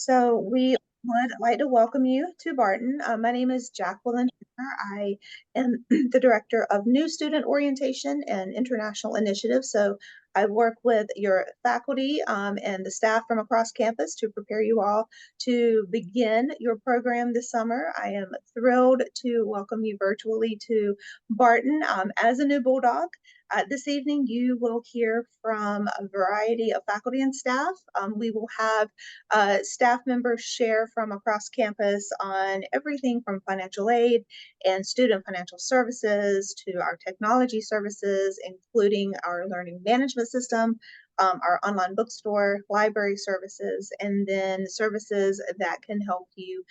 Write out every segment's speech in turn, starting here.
So we would like to welcome you to Barton. My name is Jacqueline Hoover. I am the Director of New Student Orientation and International Initiatives. So I work with your faculty and the staff from across campus to prepare you all to begin your program this summer. I am thrilled to welcome you virtually to Barton as a new Bulldog. This evening, you will hear from a variety of faculty and staff. We will have staff members share from across campus on everything from financial aid and student financial services to our technology services, including our learning management system, our online bookstore, library services, and then services that can help you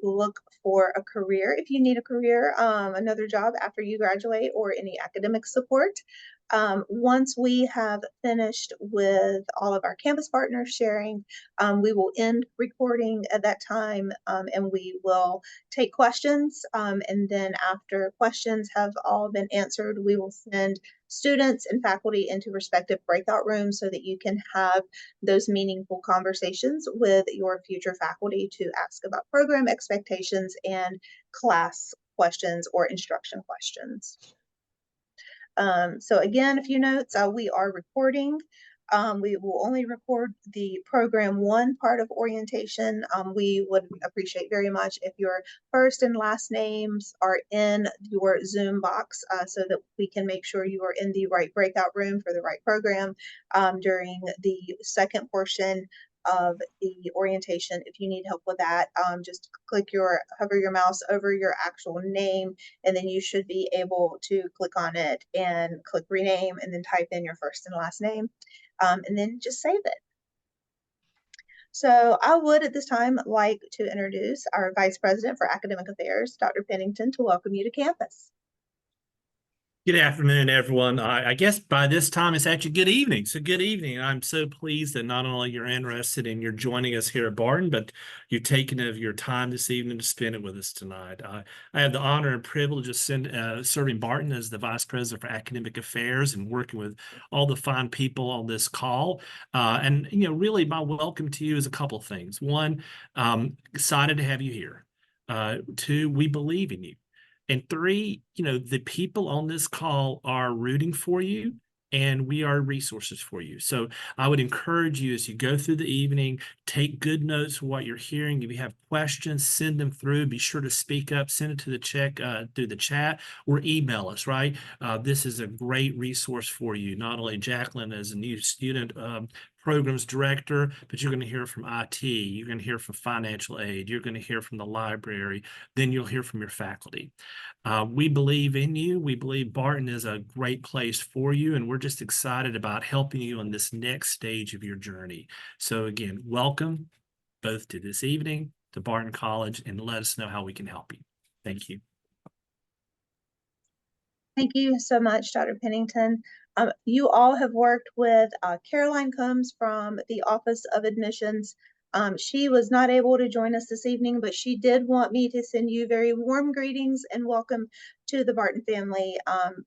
look for a career if you need a career, another job after you graduate, or any academic support. Once we have finished with all of our campus partners sharing, we will end recording at that time, and we will take questions. And then after questions have all been answered, we will send students and faculty into respective breakout rooms so that you can have those meaningful conversations with your future faculty to ask about program expectations and class questions or instruction questions. So again, a few notes. We are recording. We will only record the program one part of orientation. We would appreciate very much if your first and last names are in your Zoom box so that we can make sure you are in the right breakout room for the right program during the second portion of the orientation. If you need help with that, just hover your mouse over your actual name, and then you should be able to click on it and click rename and then type in your first and last name, and then just save it. So I would at this time like to introduce our Vice President for Academic Affairs, Dr. Pennington, to welcome you to campus. Good afternoon, everyone. I guess by this time it's actually good evening. So good evening. I'm so pleased that not only you're interested and you're joining us here at Barton, but you've taken of your time this evening to spend it with us tonight. I have the honor and privilege of serving Barton as the Vice President for Academic Affairs and working with all the fine people on this call. And really my welcome to you is a couple of things. One, excited to have you here. Two, we believe in you. And three, the people on this call are rooting for you, and we are resources for you. So I would encourage you as you go through the evening, take good notes of what you're hearing. If you have questions, send them through. Be sure to speak up, send it to the through the chat, or email us, right? This is a great resource for you. Not only Jacqueline as a new student programs director, but you're going to hear from IT, you're going to hear from financial aid, you're going to hear from the library, then you'll hear from your faculty. We believe in you. We believe Barton is a great place for you, and we're just excited about helping you on this next stage of your journey. So again, welcome both to this evening, to Barton College, and let us know how we can help you. Thank you. Thank you so much, Dr. Pennington. You all have worked with Caroline Combs from the Office of Admissions. She was not able to join us this evening, but she did want me to send you very warm greetings and welcome to the Barton family.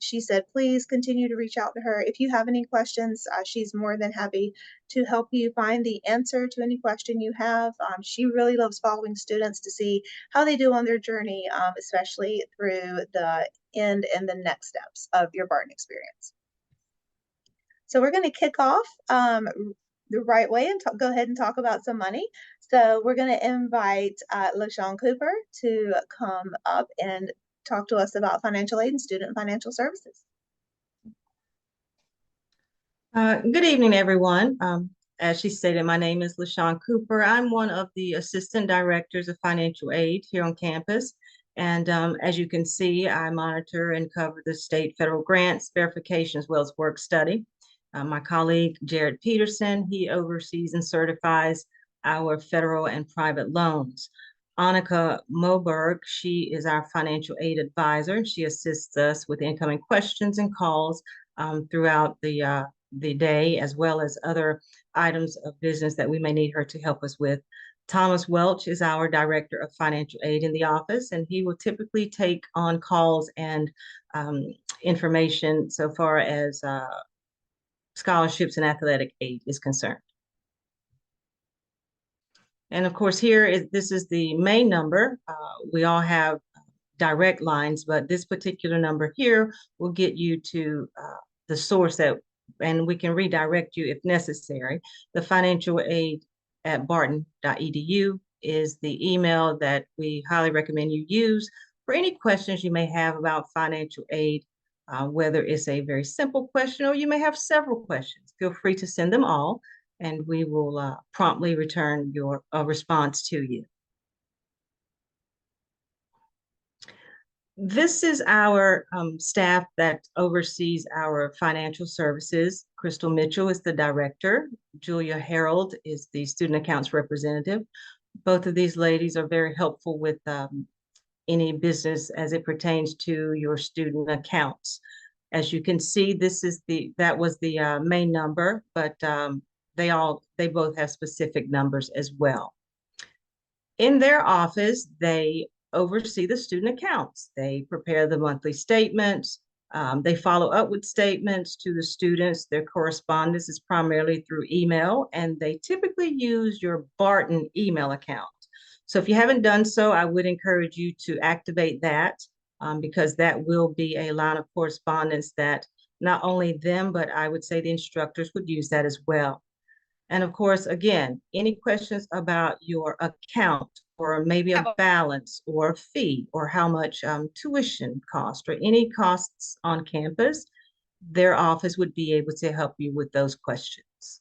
She said, please continue to reach out to her. If you have any questions, she's more than happy to help you find the answer to any question you have. She really loves following students to see how they do on their journey, especially through the end and the next steps of your Barton experience. So we're going to kick off the right way and go ahead and talk about some money. So we're going to invite LaShawn Cooper to come up and talk to us about financial aid and student financial services. Good evening, everyone. As she stated, my name is LaShawn Cooper. I'm one of the assistant directors of financial aid here on campus. And as you can see, I monitor and cover the state federal grants, verification, as well as work study. My colleague, Jared Peterson, he oversees and certifies our federal and private loans. Annika Moberg, she is our financial aid advisor. She assists us with incoming questions and calls throughout the day, as well as other items of business that we may need her to help us with. Thomas Welch is our director of financial aid in the office, and he will typically take on calls and information so far as scholarships and athletic aid is concerned. And of course, this is the main number. We all have direct lines, but this particular number here will get you to the source and we can redirect you if necessary. The financial aid at barton.edu is the email that we highly recommend you use for any questions you may have about financial aid, whether it's a very simple question or you may have several questions. Feel free to send them all, and we will promptly return your response to you. This is our staff that oversees our financial services. Crystal Mitchell is the director. Julia Harold is the student accounts representative. Both of these ladies are very helpful with any business as it pertains to your student accounts. As you can see, that was the main number, but they both have specific numbers as well. In their office, they oversee the student accounts. They prepare the monthly statements. They follow up with statements to the students. Their correspondence is primarily through email, and they typically use your Barton email account. So if you haven't done so, I would encourage you to activate that because that will be a line of correspondence that not only them, but I would say the instructors would use that as well. And of course, again, any questions about your account or maybe a balance or a fee or how much tuition cost or any costs on campus, their office would be able to help you with those questions.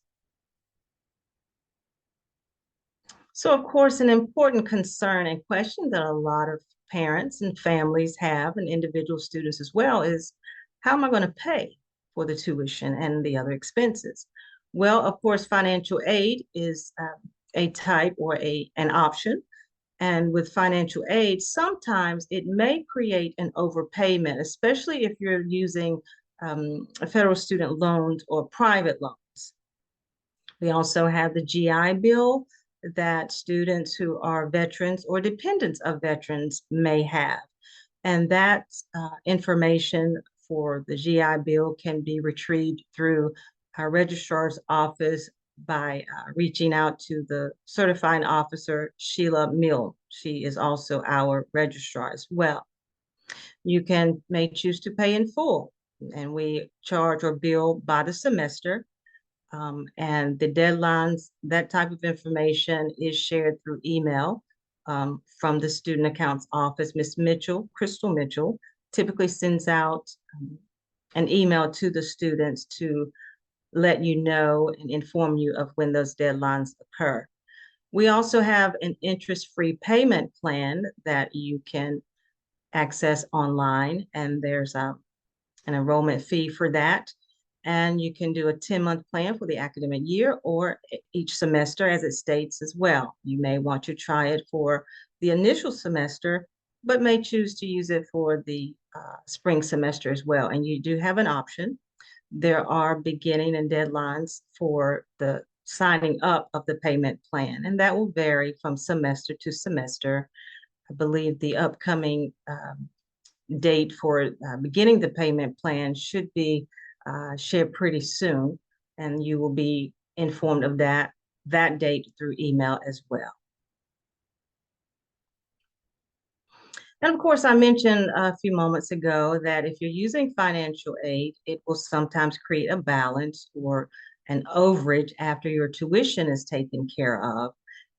So of course, an important concern and question that a lot of parents and families have, and individual students as well, is how am I going to pay for the tuition and the other expenses? Well, of course, financial aid is a type or an option. And with financial aid, sometimes it may create an overpayment, especially if you're using federal student loans or private loans. We also have the GI Bill that students who are veterans or dependents of veterans may have. And that information for the GI Bill can be retrieved through our registrar's office by reaching out to the certifying officer, Sheila Mill. She is also our registrar as well. You may choose to pay in full, and we charge or bill by the semester. And the deadlines, that type of information is shared through email from the student accounts office. Ms. Mitchell, Crystal Mitchell, typically sends out an email to the students to let you know and inform you of when those deadlines occur. We also have an interest-free payment plan that you can access online, and there's an enrollment fee for that. And you can do a 10-month plan for the academic year or each semester as it states as well. You may want to try it for the initial semester, but may choose to use it for the spring semester as well. And you do have an option. There are beginning and deadlines for the signing up of the payment plan, and that will vary from semester to semester. I believe the upcoming date for beginning the payment plan should be shared pretty soon, and you will be informed of that date through email as well. And of course, I mentioned a few moments ago that if you're using financial aid, it will sometimes create a balance or an overage after your tuition is taken care of.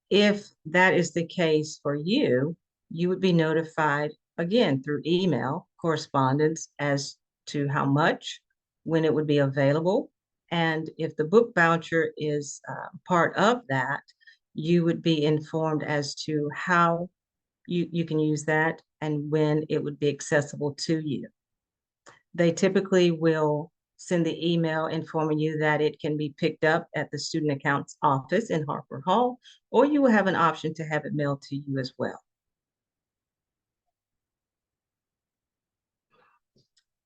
If that is the case for you, you would be notified again through email correspondence as to how much, when it would be available. And if the book voucher is part of that, you would be informed as to how you can use that and when it would be accessible to you. They typically will send the email informing you that it can be picked up at the student accounts office in Harper Hall, or you will have an option to have it mailed to you as well.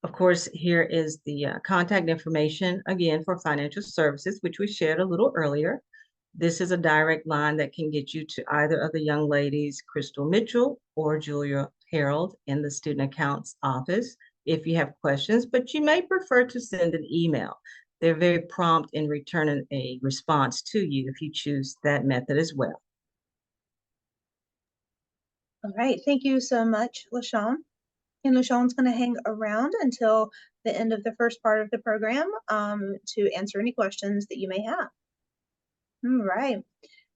Of course, here is the contact information again for financial services, which we shared a little earlier. This is a direct line that can get you to either of the young ladies, Crystal Mitchell or Julia Harold in the student accounts office if you have questions, but you may prefer to send an email. They're very prompt in returning a response to you if you choose that method as well. All right, thank you so much, LaShawn. And LaShawn's going to hang around until the end of the first part of the program to answer any questions that you may have. All right.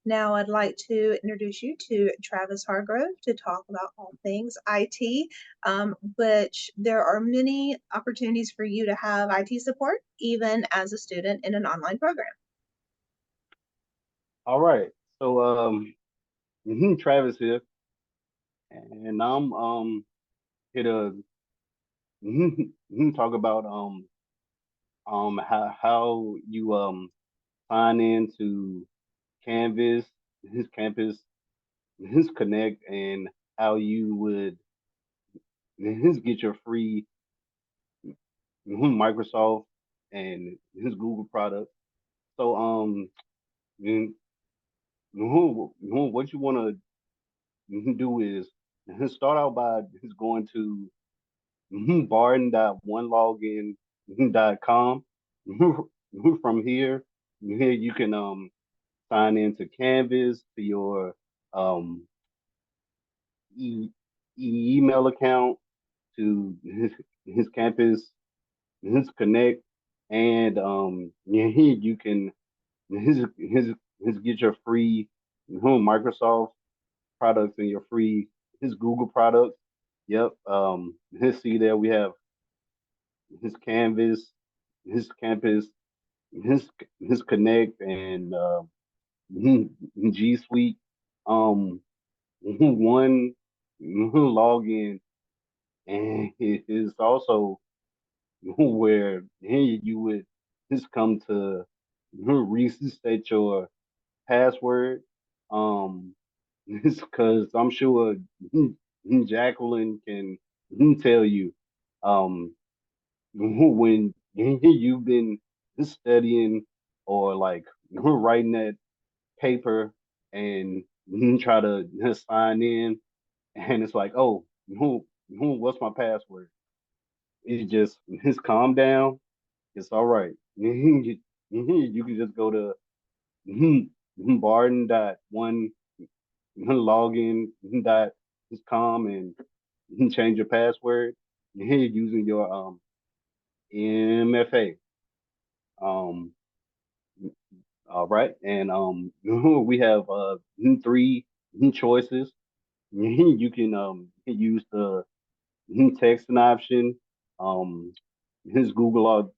Now I'd like to introduce you to Travis Hargrove to talk about all things IT, which there are many opportunities for you to have IT support, even as a student in an online program. All right. So Travis here, and I'm here to talk about how you sign into Canvas, his campus, his Connect, and how you would his get your free Microsoft and his Google product. So then, what you want to do is start out by just going to barton.onelogin.com. From here, you can sign into Canvas to your um e email account to his campus, his Connect, and yeah, you can his get your free Microsoft products and your free his Google products. Yep. See there we have his Canvas, his campus, his his Connect, and G Suite. Um, one login, and it is also where you would just come to reset your password. Um, because I'm sure Jacqueline can tell you. Um, when you've been studying or like writing that paper and try to sign in and it's like, oh, what's my password? It just calm down. It's all right. You can just go to barton.one login dot com and change your password using your MFA. Um, all right, and we have three choices. You can use the texting option, um, his Google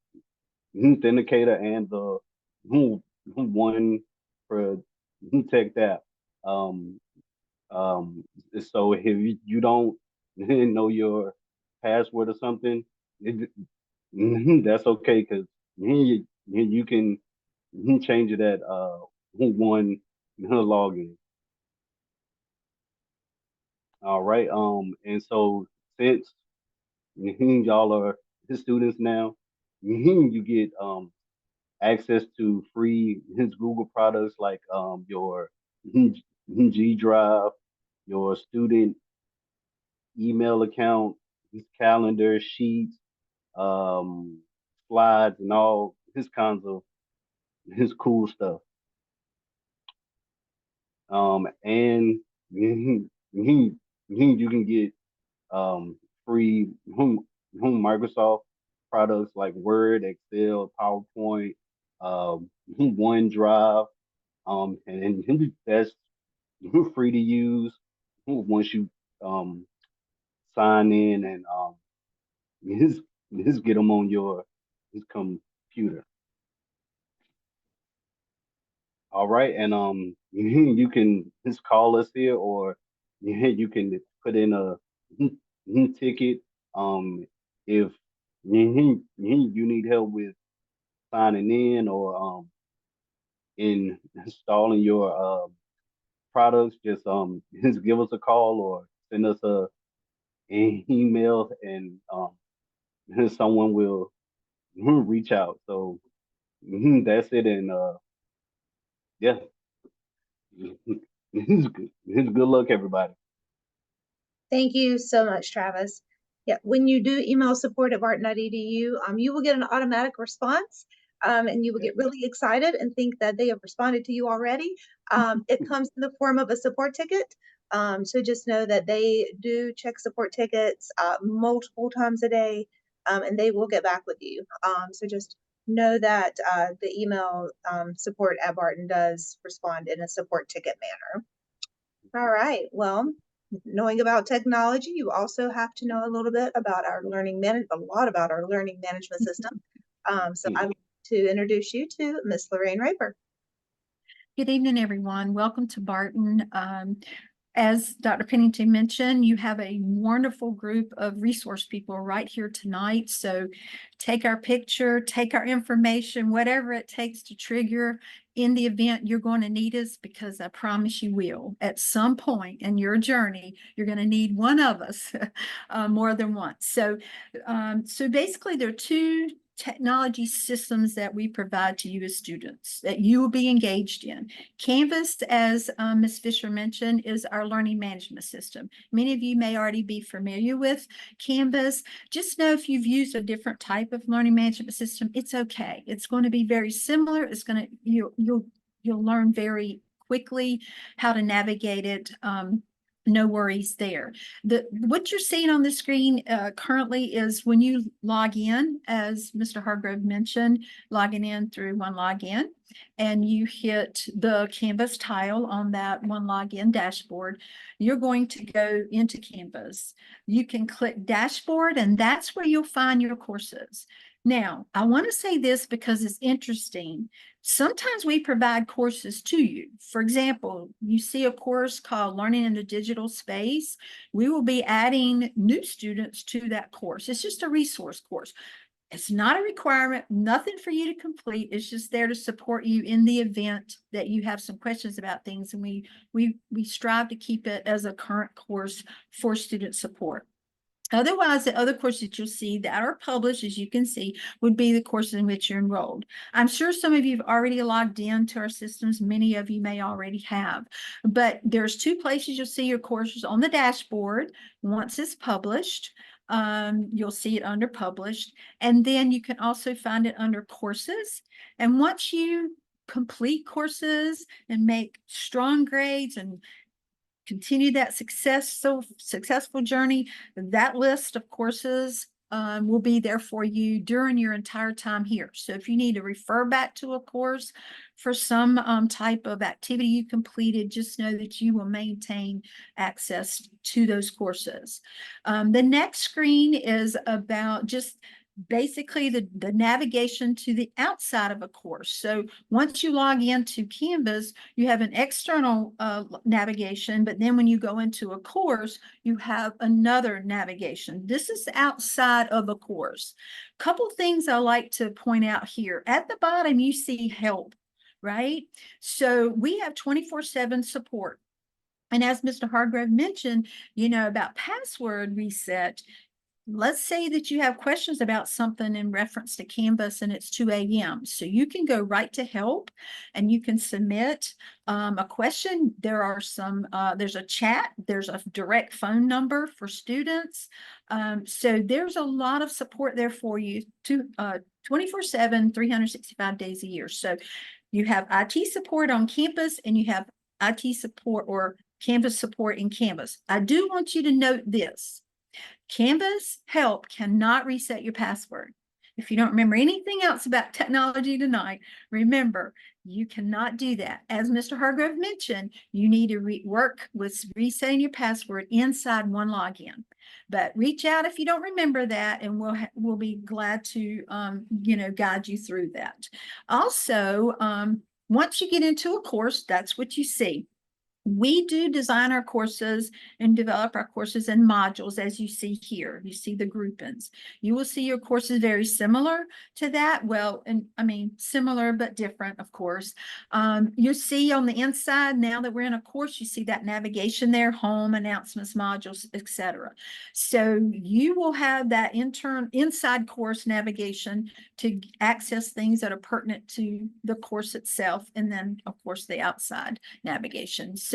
Authenticator, and the one for Tech app. Um, so if you don't know your password or something, that's okay because you can change it at one login. All right. And so since y'all are his students now, you get access to free his Google products like your G Drive, your student email account, his calendar, sheets, um, slides, and all his kinds of his cool stuff. And you can get free Microsoft products like Word, Excel, PowerPoint, OneDrive, and that's free to use once you um sign in and just just get them on your his computer. All right, and you can just call us here, or you can put in a ticket. If you need help with signing in or in installing your products, just just give us a call or send us an email, and someone will reach out. So that's it, and yeah, good luck, everybody. Thank you so much, Travis. Yeah, when you do email support at barton.edu, you will get an automatic response and you will get really excited and think that they have responded to you already. It comes in the form of a support ticket. So just know that they do check support tickets multiple times a day, and they will get back with you. So just know that the email support at Barton does respond in a support ticket manner. All right. Well, knowing about technology, you also have to know a little bit about our a lot about our learning management system. So I'd like to introduce you to Miss Lorraine Raper. Good evening, everyone. Welcome to Barton. As Dr. Pennington mentioned, you have a wonderful group of resource people right here tonight. So take our picture, take our information, whatever it takes to trigger in the event you're going to need us, because I promise you will. At some point in your journey, you're going to need one of us more than once. So basically there are two technology systems that we provide to you as students that you will be engaged in. Canvas, as Ms. Fisher mentioned, is our learning management system. Many of you may already be familiar with Canvas. Just know if you've used a different type of learning management system, it's okay. It's going to be very similar. It's going to, you'll learn very quickly how to navigate it. No worries there. What you're seeing on the screen currently is when you log in, as Mr. Hargrove mentioned, logging in through one login, and you hit the Canvas tile on that one login dashboard, you're going to go into Canvas. You can click dashboard, and that's where you'll find your courses. Now, I want to say this because it's interesting. Sometimes we provide courses to you. For example, you see a course called Learning in the Digital Space. We will be adding new students to that course. It's just a resource course. It's not a requirement, nothing for you to complete. It's just there to support you in the event that you have some questions about things. And we strive to keep it as a current course for student support. Otherwise, the other courses that you'll see that are published, as you can see, would be the courses in which you're enrolled. I'm sure some of you have already logged into our systems. Many of you may already have. But there's two places you'll see your courses on the dashboard. Once it's published, you'll see it under published. And then you can also find it under courses. And once you complete courses and make strong grades and continue that successful journey, that list of courses will be there for you during your entire time here. So if you need to refer back to a course for some type of activity you completed, just know that you will maintain access to those courses. The next screen is about just basically the navigation to the outside of a course. So once you log into Canvas, you have an external navigation, but then when you go into a course, you have another navigation. This is outside of a course. Couple things I like to point out here. At the bottom, you see help, right? So we have 24/7 support. And as Mr. Hargrove mentioned, about password reset. Let's say that you have questions about something in reference to Canvas and it's 2 a.m. So you can go right to help and you can submit a question. There's a chat, there's a direct phone number for students. So there's a lot of support there for you 24/7, 365 days a year. So you have IT support on campus and you have IT support or Canvas support in Canvas. I do want you to note this. Canvas help cannot reset your password. If you don't remember anything else about technology tonight, remember, you cannot do that. As Mr. Hargrove mentioned, you need to work with resetting your password inside one login. But reach out if you don't remember that, and we'll be glad to guide you through that. Also, once you get into a course, that's what you see. We do design our courses and develop our courses in modules, as you see here. You see the groupings. You will see your courses very similar to that. Well, and I mean, similar but different, of course. You see on the inside, now that we're in a course, you see that navigation there, home, announcements, modules, etc. So you will have that inside course navigation to access things that are pertinent to the course itself, and then, of course, the outside navigation. So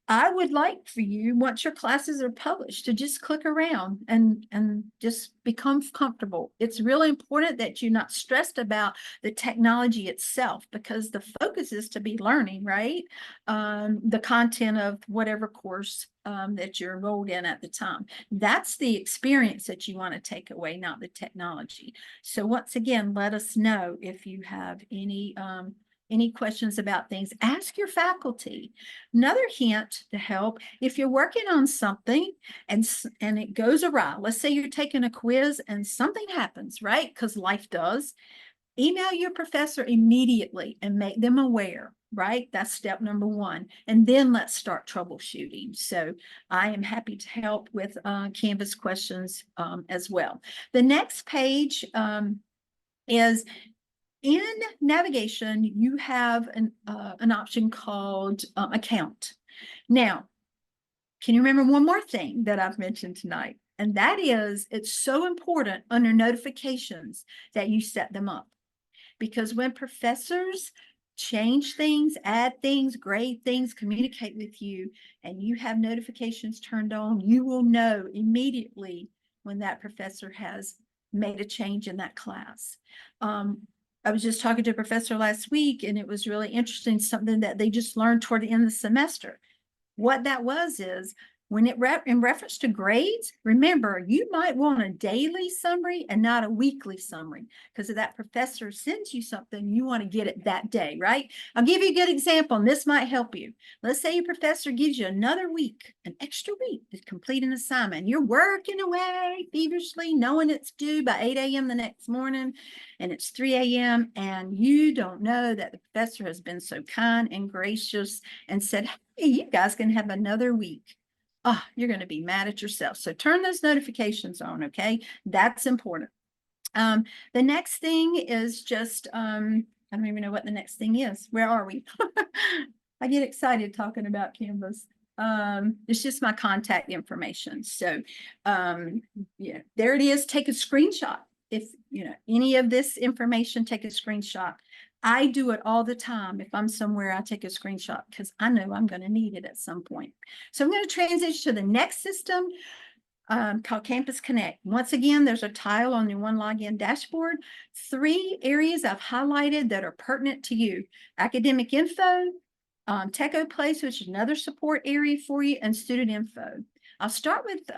I would like for you, once your classes are published, to just click around and just become comfortable. It's really important that you're not stressed about the technology itself, because the focus is to be learning, right? The content of whatever course that you're enrolled in at the time. That's the experience that you want to take away, not the technology. So once again, let us know if you have any questions about things. Ask your faculty. Another hint to help, if you're working on something and it goes awry, let's say you're taking a quiz and something happens, right? Because life does. Email your professor immediately and make them aware, right? That's step number one. And then let's start troubleshooting. So I am happy to help with Canvas questions as well. The next page is in navigation. You have an option called account. Now, can you remember one more thing that I've mentioned tonight? And that is, it's so important under notifications that you set them up. Because when professors change things, add things, grade things, communicate with you, and you have notifications turned on, you will know immediately when that professor has made a change in that class. I was just talking to a professor last week, and it was really interesting, something that they just learned toward the end of the semester. What that was is, when in reference to grades, remember, you might want a daily summary and not a weekly summary, because if that professor sends you something, you want to get it that day, right? I'll give you a good example, and this might help you. Let's say your professor gives you another week, an extra week to complete an assignment. You're working away feverishly, knowing it's due by 8 a.m. the next morning, and it's 3 a.m., and you don't know that the professor has been so kind and gracious and said, hey, you guys can have another week. Oh, you're going to be mad at yourself. So turn those notifications on, okay? That's important. The next thing is just, I don't even know what the next thing is. Where are we? I get excited talking about Canvas. It's just my contact information. So, yeah, there it is. Take a screenshot. If, any of this information, take a screenshot. I do it all the time. If I'm somewhere, I take a screenshot because I know I'm going to need it at some point. So I'm going to transition to the next system called Campus Connect. Once again, there's a tile on the One Login dashboard. 3 areas I've highlighted that are pertinent to you: academic info, Techo Place, which is another support area for you, and student info. I'll start with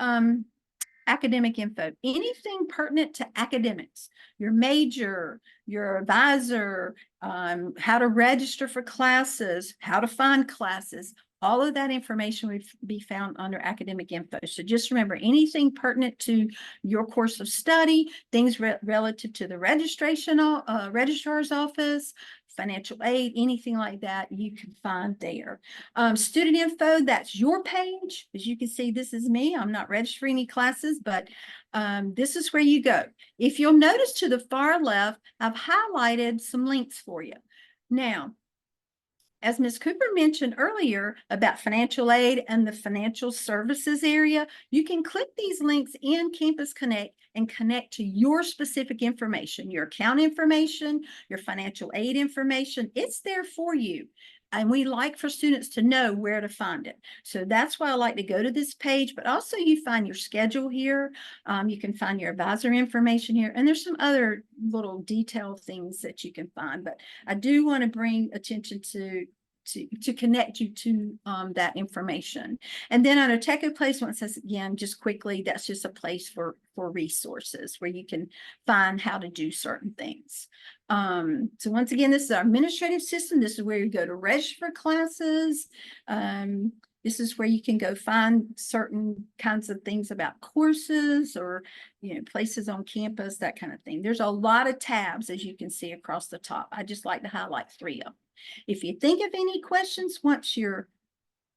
academic info. Anything pertinent to academics, your major, your advisor, how to register for classes, how to find classes, all of that information would be found under academic info. So just remember, anything pertinent to your course of study, things relative to the registrar's office, financial aid, anything like that, you can find there. Student info, that's your page. As you can see, this is me. I'm not registered for any classes, but this is where you go. If you'll notice to the far left, I've highlighted some links for you. Now, as Ms. Cooper mentioned earlier about financial aid and the financial services area, you can click these links in Campus Connect and connect to your specific information, your account information, your financial aid information. It's there for you. And we like for students to know where to find it. So that's why I like to go to this page, but also you find your schedule here. You can find your advisor information here. And there's some other little detailed things that you can find, but I do want to bring attention to connect you to that information. And then on a Techo Place, once again, just quickly, that's just a place for resources where you can find how to do certain things. So once again, this is our administrative system. This is where you go to register for classes. This is where you can go find certain kinds of things about courses or, places on campus, that kind of thing. There's a lot of tabs, as you can see across the top. I just like to highlight 3 of them. If you think of any questions once you're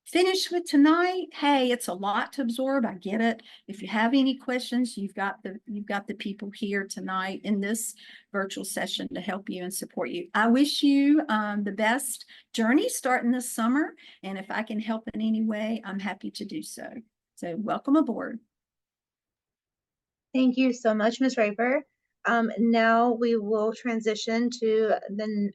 finished with tonight, hey, it's a lot to absorb. I get it. If you have any questions, you've got the people here tonight in this virtual session to help you and support you. I wish you the best journey starting this summer. And if I can help in any way, I'm happy to do so. So welcome aboard. Thank you so much, Ms. Raper. Now we will transition to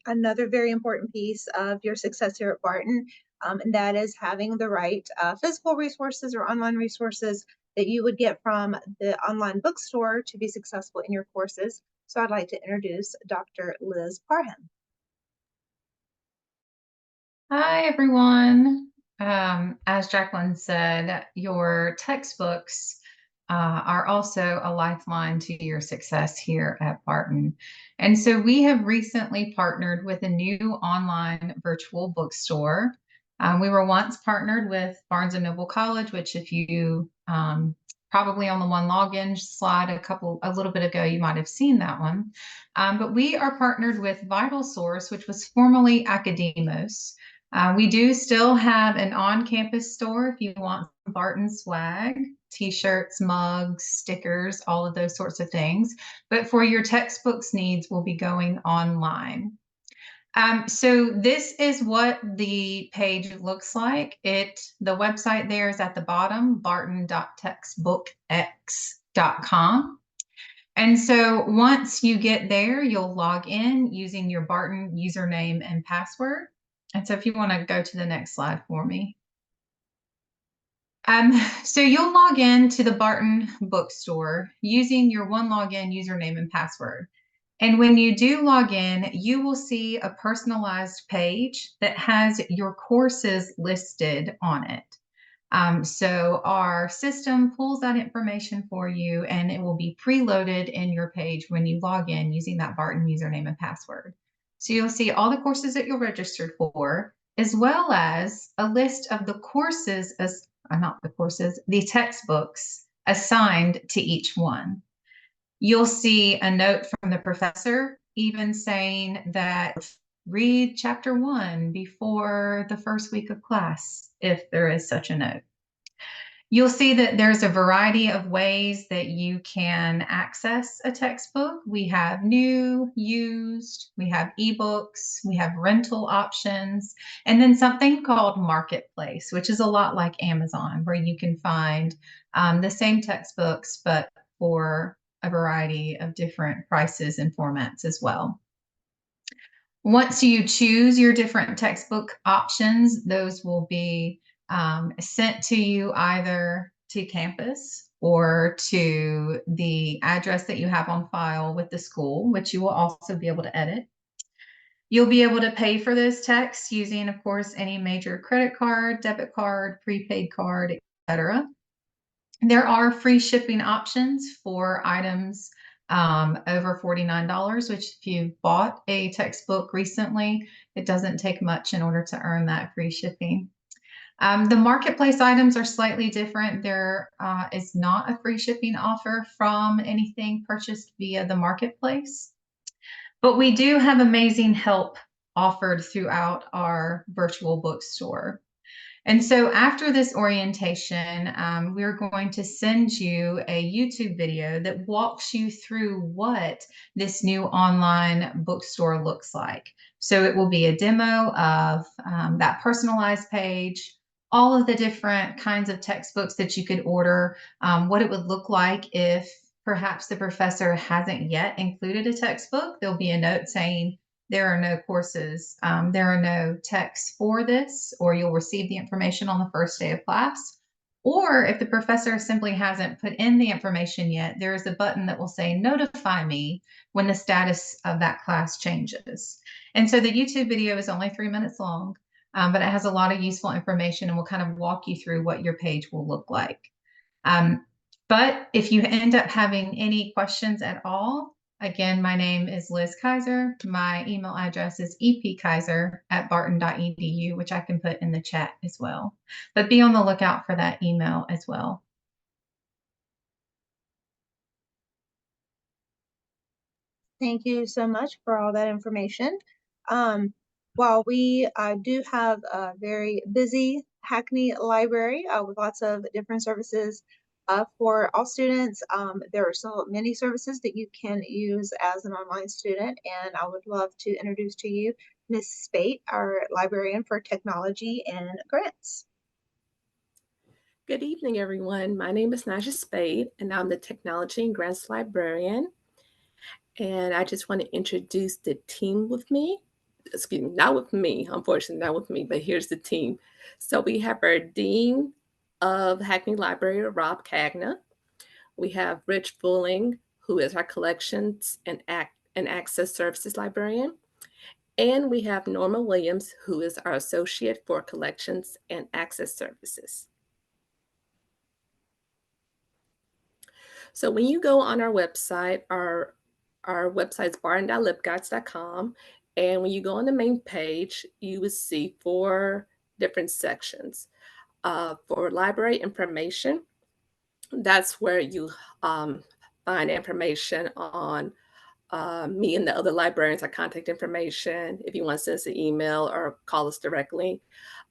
another very important piece of your success here at Barton, and that is having the right physical resources or online resources that you would get from the online bookstore to be successful in your courses. So I'd like to introduce Dr. Liz Parham. Hi, everyone. As Jacqueline said, your textbooks are also a lifeline to your success here at Barton. And so we have recently partnered with a new online virtual bookstore. We were once partnered with Barnes & Noble College, which if you probably on the one login slide a little bit ago, you might have seen that one. But we are partnered with Vital Source, which was formerly Academos. We do still have an on-campus store if you want Barton swag, t-shirts, mugs, stickers, all of those sorts of things. But for your textbooks needs, we'll be going online. So this is what the page looks like. The website there is at the bottom, barton.textbookx.com. And so once you get there, you'll log in using your Barton username and password. And so if you want to go to the next slide for me. So you'll log in to the Barton bookstore using your one login username and password. And when you do log in, you will see a personalized page that has your courses listed on it. So our system pulls that information for you and it will be preloaded in your page when you log in using that Barton username and password. So you'll see all the courses that you're registered for, as well as a list of the courses, the textbooks assigned to each one. You'll see a note from the professor even saying that read chapter 1 before the first week of class, if there is such a note. You'll see that there's a variety of ways that you can access a textbook. We have new, used, we have ebooks, we have rental options, and then something called Marketplace, which is a lot like Amazon, where you can find the same textbooks, but for a variety of different prices and formats as well. Once you choose your different textbook options, those will be sent to you either to campus or to the address that you have on file with the school, which you will also be able to edit. You'll be able to pay for those texts using, of course, any major credit card, debit card, prepaid card, etc. There are free shipping options for items over $49, which if you bought a textbook recently, it doesn't take much in order to earn that free shipping. The marketplace items are slightly different. There is not a free shipping offer from anything purchased via the marketplace, but we do have amazing help offered throughout our virtual bookstore. And so after this orientation, we're going to send you a YouTube video that walks you through what this new online bookstore looks like. So it will be a demo of that personalized page, all of the different kinds of textbooks that you could order, what it would look like if perhaps the professor hasn't yet included a textbook. There'll be a note saying, there are no courses, there are no texts for this, or you'll receive the information on the first day of class. Or if the professor simply hasn't put in the information yet, there is a button that will say, notify me when the status of that class changes. And so the YouTube video is only 3 minutes long, but it has a lot of useful information and will kind of walk you through what your page will look like. But if you end up having any questions at all, again, my name is Liz Kaiser. My email address is epkaiser@barton.edu, which I can put in the chat as well. But be on the lookout for that email as well. Thank you so much for all that information. While we do have a very busy Hackney library with lots of different services for all students, there are so many services that you can use as an online student, and I would love to introduce to you Ms. Spate, our librarian for technology and grants. Good evening, everyone. My name is Naja Spade, and I'm the Technology and Grants Librarian. And I just want to introduce the team with me excuse me, not with me, unfortunately, not with me, but here's the team. So we have our Dean of Hackney Library, Rob Cagna. We have Rich Fulling, who is our Collections and Access Services Librarian. And we have Norma Williams, who is our Associate for Collections and Access Services. So when you go on our website, our website's barton.libguides.com. And when you go on the main page, you will see 4 different sections. For library information, that's where you find information on me and the other librarians, our contact information, if you want to send us an email or call us directly.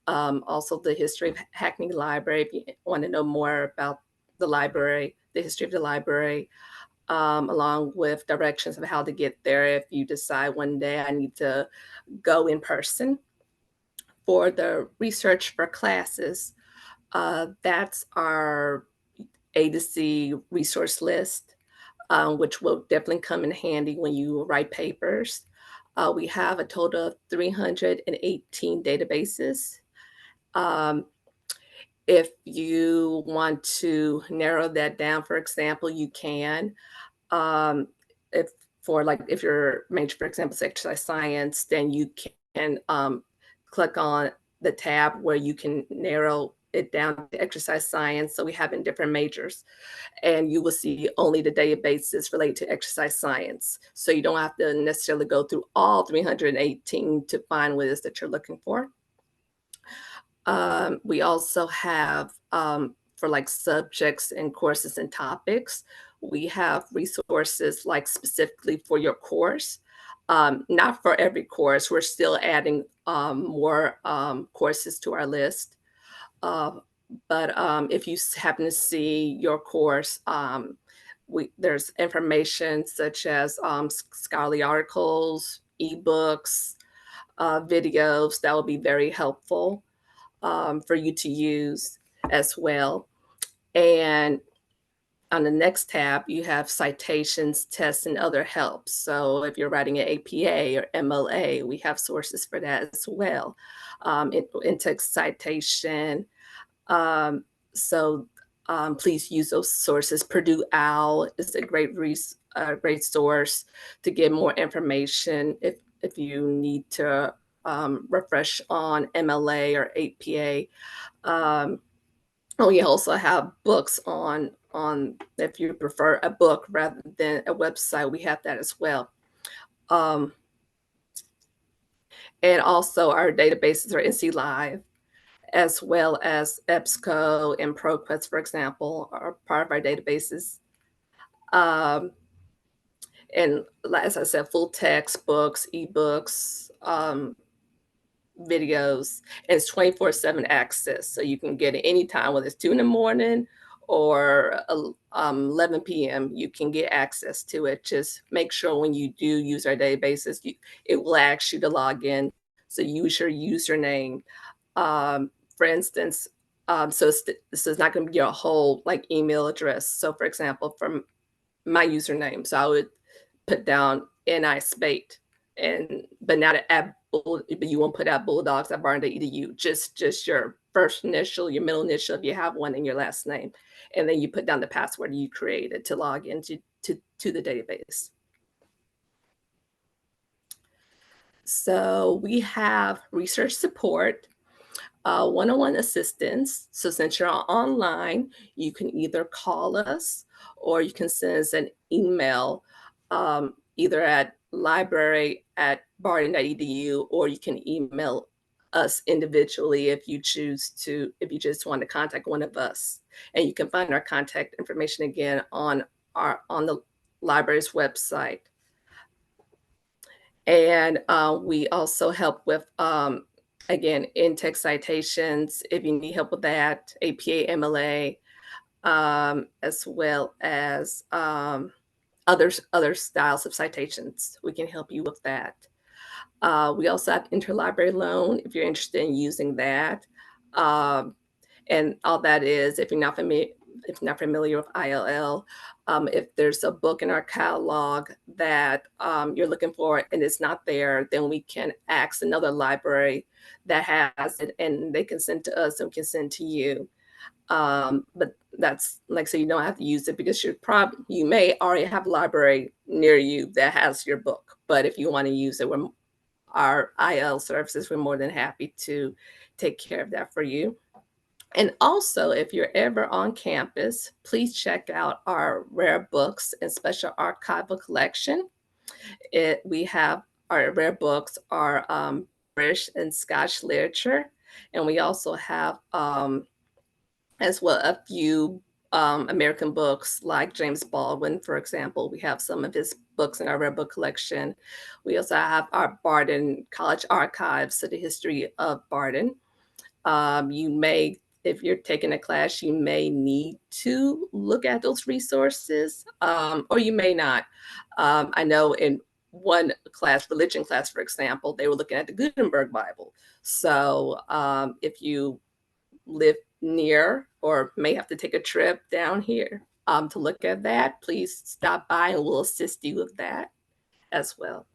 Also the history of Hackney Library, if you want to know more about the library, the history of the library, along with directions of how to get there if you decide one day I need to go in person. For the research for classes, that's our A to Z resource list, which will definitely come in handy when you write papers. We have a total of 318 databases. If you want to narrow that down, for example, you can. If if you're major, for example, is exercise science, then you can click on the tab where you can narrow it down to exercise science. So we have in different majors, and you will see only the databases related to exercise science. So you don't have to necessarily go through all 318 to find what it is that you're looking for. We also have for like subjects and courses and topics, we have resources like specifically for your course. Not for every course, we're still adding more courses to our list. But if you happen to see your course, there's information such as scholarly articles, ebooks, videos that will be very helpful for you to use as well. And on the next tab, you have citations, tests, and other help. So if you're writing an APA or MLA, we have sources for that as well. In-text citation. Please use those sources. Purdue OWL is a great source to get more information if you need to refresh on MLA or APA. We also have books on if you prefer a book rather than a website, we have that as well. And also our databases are NC Live, as well as EBSCO and ProQuest, for example, are part of our databases. And as I said, full textbooks, ebooks, videos, and it's 24/7 access. So you can get it anytime, whether it's 2 in the morning or 11 p.m., you can get access to it. Just make sure when you do use our databases, it will ask you to log in. So use your username. For instance, so this is not going to be your whole like email address. So for example, from my username, so I would put down NI Spate, but not but you won't put out Bulldogs at Barton.edu. Just your first initial, your middle initial, if you have one, and your last name, and then you put down the password you created to log into to the database. So we have research support, one-on-one assistance. So since you're online, you can either call us or you can send us an email, either at library@barton.edu, or you can email us individually if you just want to contact one of us. And you can find our contact information again on the library's website. And we also help with again, in-text citations, if you need help with that, APA, MLA, as well as other styles of citations. We can help you with that. We also have interlibrary loan if you're interested in using that. And all that is, if you're not if not familiar with ILL, if there's a book in our catalog that you're looking for and it's not there, then we can ask another library that has it, and they can send to us and we can send to you. But that's like, so you don't have to use it because you may already have a library near you that has your book. But if you want to use it, our IL services, we're more than happy to take care of that for you. And also, if you're ever on campus, please check out our rare books and special archival collection. We have our rare books are British and Scottish literature, and we also have as well a few American books like James Baldwin, for example. We have some of his books in our rare book collection. We also have our Barton College archives, so the history of Barton. You may, if you're taking a class, you may need to look at those resources, or you may not. I know in one class, religion class, for example, they were looking at the Gutenberg Bible. So if you live near or may have to take a trip down here to look at that, please stop by and we'll assist you with that as well.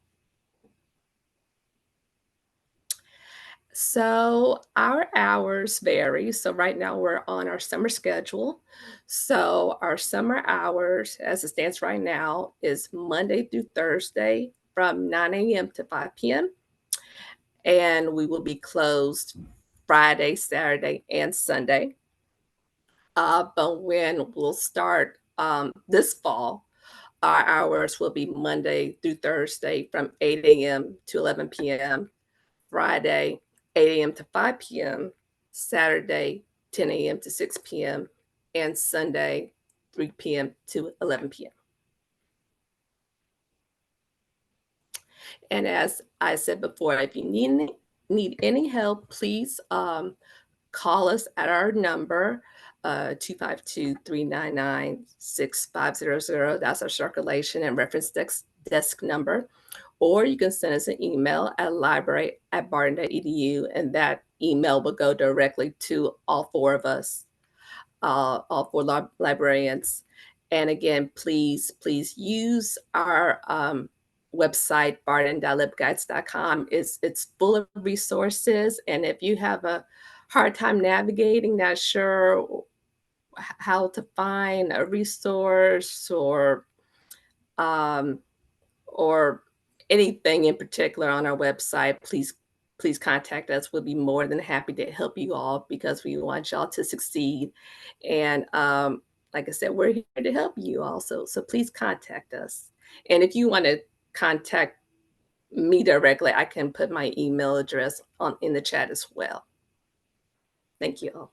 So our hours vary. So right now we're on our summer schedule. So our summer hours, as it stands right now, is Monday through Thursday from 9 a.m. to 5 p.m. And we will be closed Friday, Saturday, and Sunday. But when we'll start this fall, our hours will be Monday through Thursday from 8 a.m. to 11 p.m., Friday, 8 a.m. to 5 p.m., Saturday, 10 a.m. to 6 p.m., and Sunday, 3 p.m. to 11 p.m. And as I said before, if you need any help, please call us at our number, 252-399-6500. That's our circulation and reference desk number. Or you can send us an email at library@barton.edu, and that email will go directly to all four of us, all four librarians. And again, please use our website, barton.libguides.com. It's full of resources. And if you have a hard time navigating, not sure how to find a resource or anything in particular on our website, please contact us. We'll be more than happy to help you all because we want y'all to succeed. And like I said, we're here to help you also. So please contact us. And if you want to contact me directly, I can put my email address in the chat as well. Thank you all.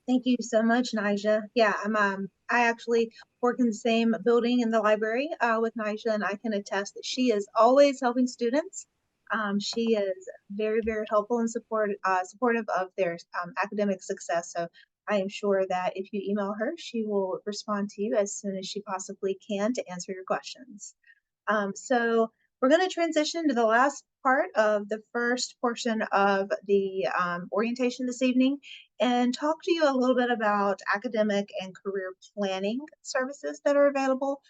Thank you so much, Nija. Yeah, I actually work in the same building in the library with Nija, and I can attest that she is always helping students. She is very, very helpful and supportive of their academic success. So I am sure that if you email her, she will respond to you as soon as she possibly can to answer your questions. So we're going to transition to the last part of the first portion of the orientation this evening and talk to you a little bit about academic and career planning services that are available.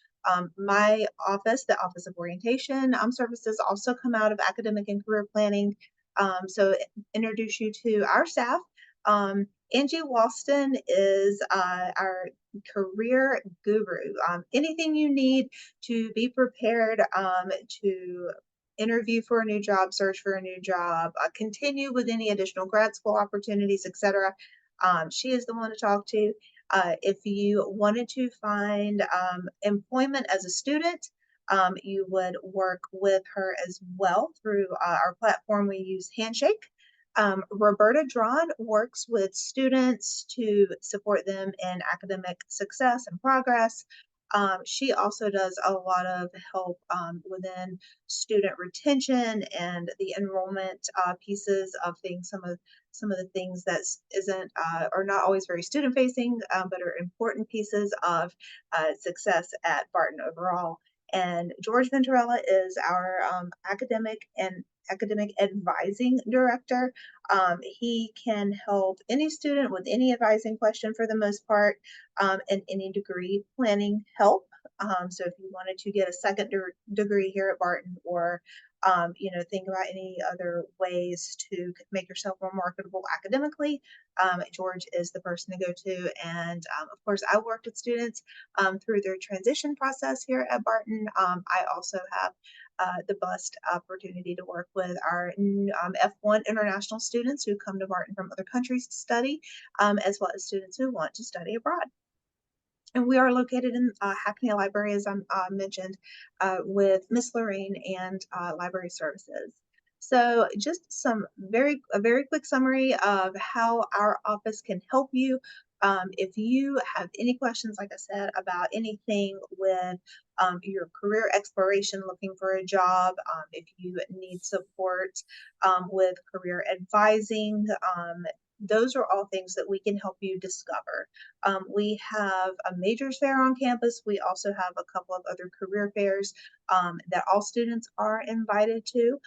My office, the Office of Orientation Services, also come out of academic and career planning. So introduce you to our staff. Angie Walston is our career guru. Anything you need to be prepared to interview for a new job, search for a new job, continue with any additional grad school opportunities, etc. She is the one to talk to. If you wanted to find employment as a student, you would work with her as well through our platform. We use Handshake. Roberta Drawn works with students to support them in academic success and progress. She also does a lot of help within student retention and the enrollment pieces of things. Some of the things that isn't are not always very student facing, but are important pieces of success at Barton overall. And George Venturella is our academic and academic advising director. He can help any student with any advising question for the most part, and any degree planning help. So if you wanted to get a second degree here at Barton, or think about any other ways to make yourself more marketable academically, George is the person to go to. And of course, I worked with students through their transition process here at Barton. I also have the blessed opportunity to work with our F1 international students who come to Barton from other countries to study, as well as students who want to study abroad. And we are located in Hackney Library, as I mentioned, with Miss Lorraine and library services. So just a very quick summary of how our office can help you. If you have any questions, like I said, about anything with your career exploration, looking for a job, if you need support with career advising, those are all things that we can help you discover. We have a majors fair on campus. We also have a couple of other career fairs that all students are invited to.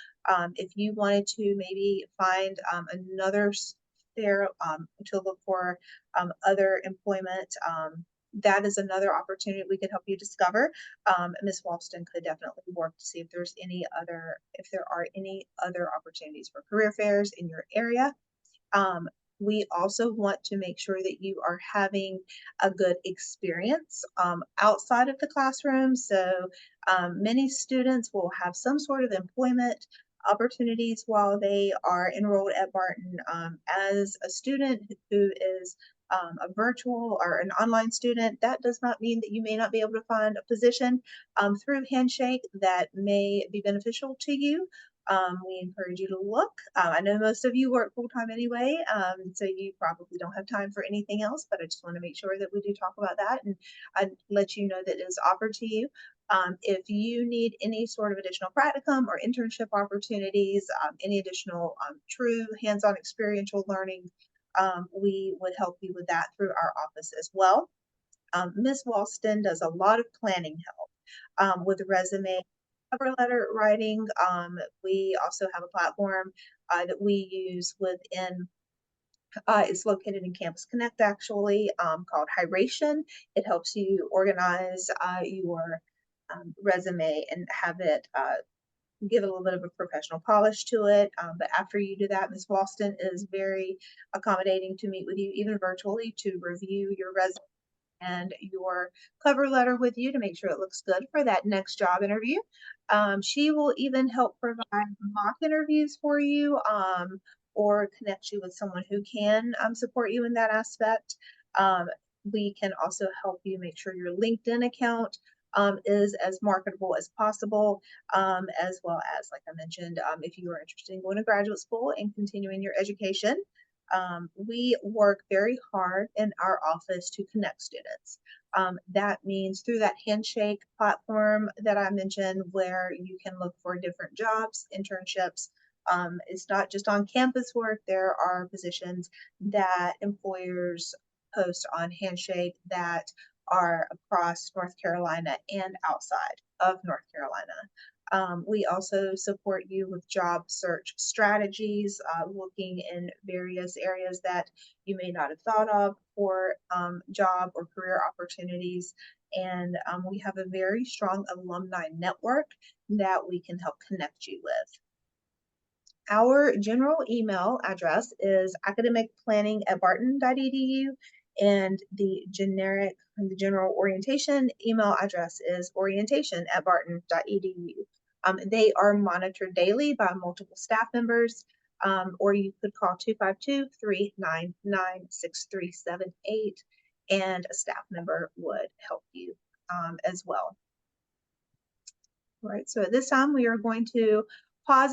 If you wanted to maybe find another fair to look for other employment, that is another opportunity we can help you discover. Ms. Walston could definitely work to see if there are any other opportunities for career fairs in your area. We also want to make sure that you are having a good experience outside of the classroom. So many students will have some sort of employment opportunities while they are enrolled at Barton. As a student who is a virtual or an online student, that does not mean that you may not be able to find a position through Handshake that may be beneficial to you. We encourage you to look. I know most of you work full-time anyway, so you probably don't have time for anything else, but I just want to make sure that we do talk about that and let you know that it is offered to you. If you need any sort of additional practicum or internship opportunities, any additional true hands-on experiential learning, we would help you with that through our office as well. Ms. Walston does a lot of planning help with resume, cover letter writing. We also have a platform that we use within, it's located in Campus Connect actually, called Hydration. It helps you organize your resume and have it give a little bit of a professional polish to it. But after you do that, Ms. Walston is very accommodating to meet with you, even virtually, to review your resume and your cover letter with you to make sure it looks good for that next job interview. She will even help provide mock interviews for you, or connect you with someone who can support you in that aspect. We can also help you make sure your LinkedIn account is as marketable as possible, as well as, like I mentioned, if you are interested in going to graduate school and continuing your education. We work very hard in our office to connect students. That means through that Handshake platform that I mentioned, where you can look for different jobs, internships. It's not just on campus work. There are positions that employers post on Handshake that are across North Carolina and outside of North Carolina. We also support you with job search strategies, looking in various areas that you may not have thought of for job or career opportunities. And we have a very strong alumni network that we can help connect you with. Our general email address is academicplanning@barton.edu, and the general orientation email address is orientation@barton.edu. They are monitored daily by multiple staff members, or you could call 252-399-6378, and a staff member would help you as well. All right, so at this time we are going to pause